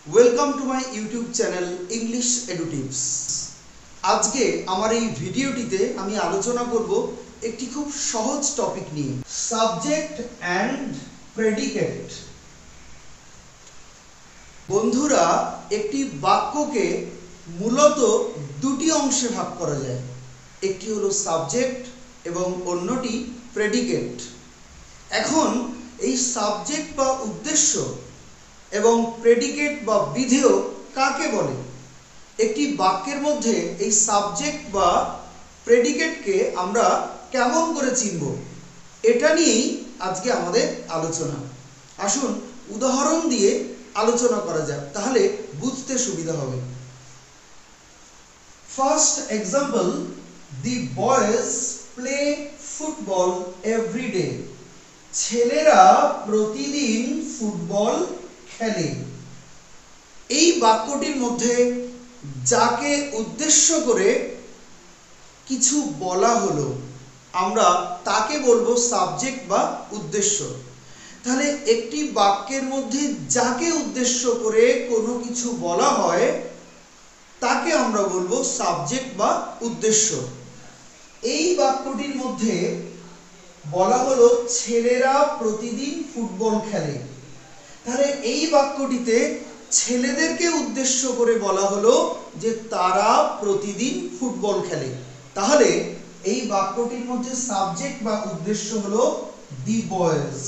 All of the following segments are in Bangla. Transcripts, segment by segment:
Welcome to my YouTube channel English এডুটিভস। আজকে আমার এই ভিডিওটিতে আমি আলোচনা করব একটি খুব সহজ টপিক নিয়ে, সাবজেক্ট অ্যান্ড প্রেডিকেট। বন্ধুরা, একটি বাক্যকে মূলত দুটি অংশে ভাগ করা যায়, একটি হলো সাবজেক্ট এবং অন্যটি প্রেডিকেট। এখন এই সাবজেক্ট বা উদ্দেশ্য এবং প্রেডিকেট বা বিধেয় কাকে বলে, একটি বাক্যের মধ্যে এই সাবজেক্ট বা প্রেডিকেটকে আমরা কেমন করে চিনব, এটা নিয়েই আজকে আমাদের আলোচনা। আসুন উদাহরণ দিয়ে আলোচনা করা যাক, তাহলে বুঝতে সুবিধা হবে। First example, the boys play football every day. ছেলেরা প্রতিদিন ফুটবল খেলে। এই বাক্যটির মধ্যে যাকে উদ্দেশ্য করে কিছু বলা হলো, আমরা তাকে বলবো সাবজেক্ট বা উদ্দেশ্য। তাহলে একটি বাক্যের মধ্যে যাকে উদ্দেশ্য করে কোনো কিছু বলা হয় তাকে আমরা বলবো সাবজেক্ট বা উদ্দেশ্য। এই বাক্যটির মধ্যে বলা হলো ছেলেরা প্রতিদিন ফুটবল খেলে। তাহলে এই বাক্যটিতে ছেলেদেরকে উদ্দেশ্য করে বলা হলো যে তারা প্রতিদিন ফুটবল খেলে। তাহলে এই বাক্যটির মধ্যে সাবজেক্ট বা উদ্দেশ্য হলো দি বয়েজ।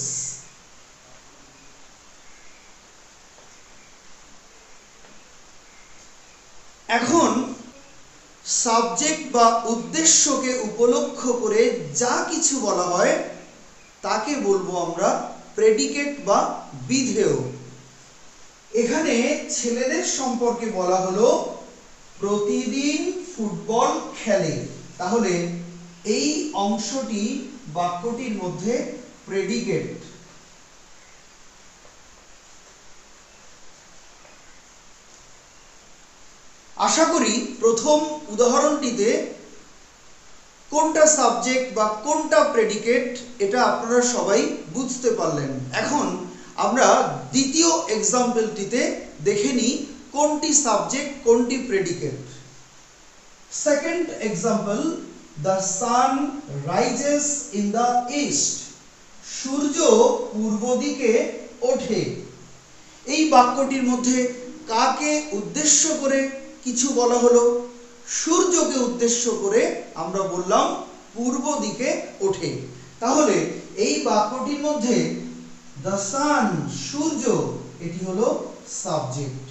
এখন সাবজেক্ট বা উদ্দেশ্যকে উপলক্ষ করে যা কিছু বলা হয় তাকে বলবো আমরা প্রেডিকেট বা বিধেয়। এখানে ছেলেদের সম্পর্কে বলা হলো প্রতিদিন ফুটবল খেলে। তাহলে এই অংশটি বাক্যটির মধ্যে প্রেডিকেট। আশা করি প্রথম উদাহরণটিতে কোনটা সাবজেক্ট বা কোনটা প্রেডিকেট এটা আপনারা সবাই বুঝতে পারলেন। এখন আমরা দ্বিতীয় এক্সাম্পলটিতে দেখে নিই কোনটি সাবজেক্ট কোনটি predicate. Second example, the sun rises in the east. সূর্য পূর্ব দিকে ওঠে। এই বাক্যটির মধ্যে কাকে উদ্দেশ্য করে কিছু বলা হলো? সূর্যকে উদ্দেশ্য করে আমরা বললাম পূর্ব দিকে ওঠে। তাহলে এই বাক্যটির মধ্যে দ্য সান, সূর্য, এটি হলো সাবজেক্ট।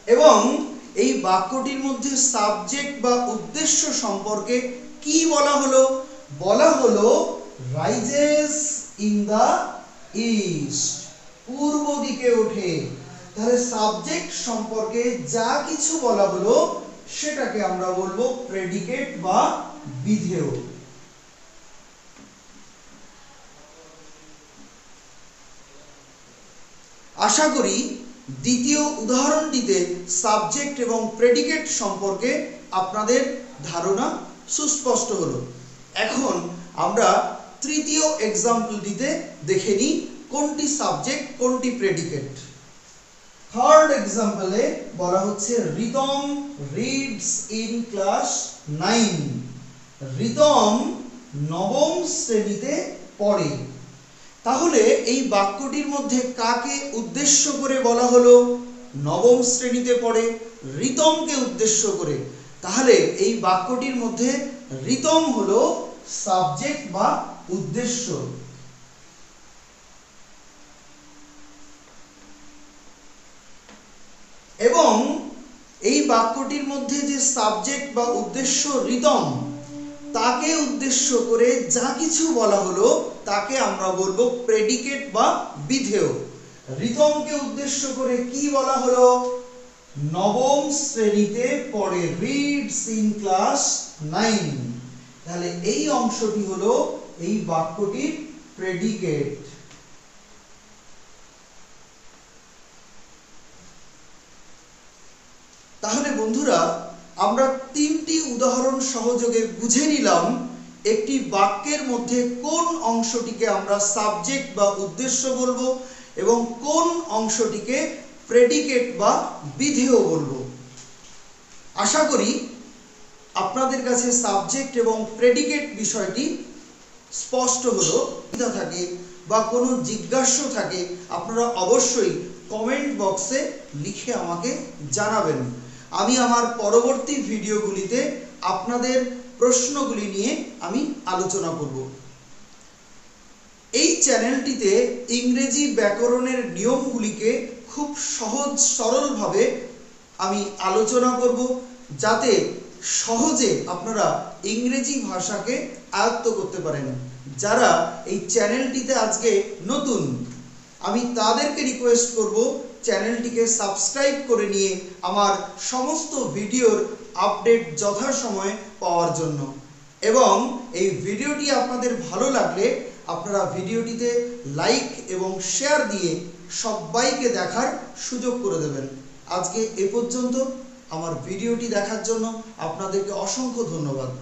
এবং এই বাক্যটির মধ্যে সাবজেক্ট বা উদ্দেশ্য সম্পর্কে কি বলা হলো? বলা হলো রাইজেস ইন দ্য ইস্ট, পূর্ব দিকে ওঠে। তাহলে সাবজেক্ট সম্পর্কে যা কিছু বলা হলো সেটাকে আমরা বলবো প্রেডিকেট বা বিধেয়। আশা করি দ্বিতীয় উদাহরণটিতে সাবজেক্ট এবং প্রেডিকেট সম্পর্কে আপনাদের ধারণা সুস্পষ্ট হলো। এখন আমরা তৃতীয় এক্সাম্পলটিতে দেখে নিই কোনটি সাবজেক্ট কোনটি প্রেডিকেট। থার্ড এক্সাম্পলে বলা হচ্ছে Ritam reads in class 9। Ritam নবম শ্রেণীতে পড়ে। তাহলে এই বাক্যটির মধ্যে কাকে উদ্দেশ্য করে বলা হলো? নবম শ্রেণীতে পড়ে, রিতমকে উদ্দেশ্য করে। তাহলে এই বাক্যটির মধ্যে রিতম হলো সাবজেক্ট বা উদ্দেশ্য। এবং এই বাক্যটির মধ্যে যে সাবজেক্ট বা উদ্দেশ্য রিতম, তাকে উদ্দেশ্য করে যা কিছু বলা হলো তাকে আমরা বলবো প্রেডিকেট বা বিধেয়। রিতমকে উদ্দেশ্য করে কি বলা হলো? নবম শ্রেণীতে পড়ে, রিডস ইন ক্লাস 9। তাহলে এই অংশটি হলো এই বাক্যটির প্রেডিকেট। তাহলে বন্ধুরা, আমরা তিনটি উদাহরণ সহযোগে বুঝে নিলাম একটি বাক্যের মধ্যে কোন অংশটিকে আমরা সাবজেক্ট বা উদ্দেশ্য বলবো এবং কোন অংশটিকে প্রেডিকেট বা বিধেয় বলবো। আশা করি আপনাদের কাছে সাবজেক্ট এবং প্রেডিকেট বিষয়টি স্পষ্ট হলো। থাকে বা কোনো জিজ্ঞাসা থাকে আপনারা অবশ্যই কমেন্ট বক্সে লিখে আমাকে জানাবেন। আমি আমার পরবর্তী ভিডিওগুলিতে আপনাদের প্রশ্নগুলি নিয়ে আমি আলোচনা করব। এই চ্যানেলটিতে ইংরেজি ব্যাকরণের নিয়মগুলিকে খুব সহজ সরলভাবে আমি আলোচনা করব, যাতে সহজে আপনারা ইংরেজি ভাষাকে আয়ত্ত করতে পারেন। যারা এই চ্যানেলটিতে আজকে নতুন, আমি তাদেরকে রিকোয়েস্ট করব চ্যানেলটিকে সাবস্ক্রাইব করে নিয়ে আমার সমস্ত ভিডিওর আপডেট যথাসময়ে পাওয়ার জন্য। এবং এই ভিডিওটি আপনাদের ভালো লাগলে আপনারা ভিডিওটিতে লাইক এবং শেয়ার দিয়ে সবাইকে দেখার সুযোগ করে দেবেন। আজকে এ পর্যন্ত। আমার ভিডিওটি দেখার জন্য আপনাদেরকে অসংখ্য ধন্যবাদ।